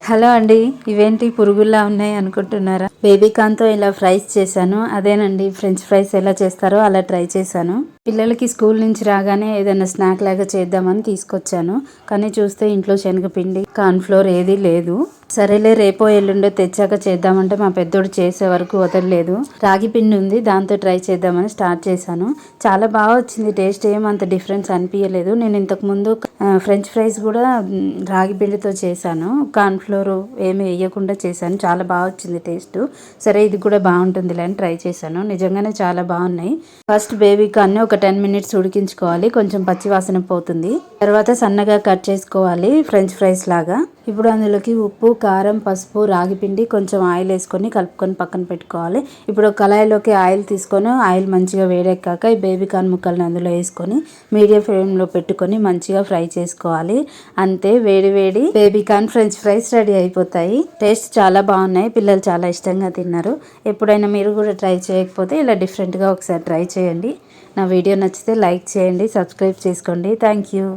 Hello అండి, ఇవేంటి పురుగుల్లా ఉన్నాయి అనుకుంటున్నారా? బేబీ కార్న్ తో ఇలా ఫ్రైస్ చేశాను. అదేనండి, ఫ్రెంచ్ ఫ్రైస్ ఎలా చేస్తారో అలా ట్రై చేశాను. పిల్లలకి స్కూల్ నుంచి రాగానే ఏదైనా స్నాక్ లాగా చేద్దామని తీసుకొచ్చాను. కానీ చూస్తే ఇంట్లో శనగపిండి, కార్న్ ఫ్లోర్ ఏదీ లేదు. సరేలే రేపో ఎల్లుండో తెచ్చాక చేద్దామంటే మా పెద్దోడు చేసే వరకు వదలలేదు. రాగి పిండి ఉంది, దాంతో ట్రై చేద్దామని స్టార్ట్ చేశాను. చాలా బాగా వచ్చింది. టేస్ట్ ఏమంత డిఫరెన్స్ అనిపించలేదు. నేను ఇంతకుముందు ఫ్రెంచ్ ఫ్రైస్ కూడా రాగి పిండితో చేశాను. కార్న్ ఫ్లోర్ ఏమి వేయకుండా చేశాను. చాలా బాగా వచ్చింది టేస్ట్. సరే ఇది కూడా బాగుంటుందిలే అని ట్రై చేశాను. నిజంగానే చాలా బాగున్నాయి. ఫస్ట్ బేబీ కార్న్ ఒక 10 minutes ఉడికించుకోవాలి, కొంచెం పచ్చివాసన పోతుంది. తర్వాత సన్నగా కట్ చేసుకోవాలి ఫ్రెంచ్ ఫ్రైస్ లాగా. ఇప్పుడు అందులోకి ఉప్పు, కారం, పసుపు, రాగి పిండి, కొంచెం ఆయిల్ వేసుకొని కలుపుకొని పక్కన పెట్టుకోవాలి. ఇప్పుడు కళాయిలోకి ఆయిల్ తీసుకొని ఆయిల్ మంచిగా వేడెక్కాక ఈ బేబీ కార్న్ ముక్కల్ని అందులో వేసుకొని మీడియం ఫ్లేమ్లో పెట్టుకొని మంచిగా ఫ్రై చేసుకోవాలి. అంతే, వేడి వేడి baby corn French fries ready అయిపోతాయి. టేస్ట్ చాలా బాగున్నాయి, పిల్లలు చాలా ఇష్టంగా తిన్నారు. ఎప్పుడైనా మీరు కూడా ట్రై చేయకపోతే ఇలా డిఫరెంట్గా ఒకసారి ట్రై చేయండి. నా వీడియో నచ్చితే లైక్ చేయండి, సబ్స్క్రైబ్ చేసుకోండి. Thank you.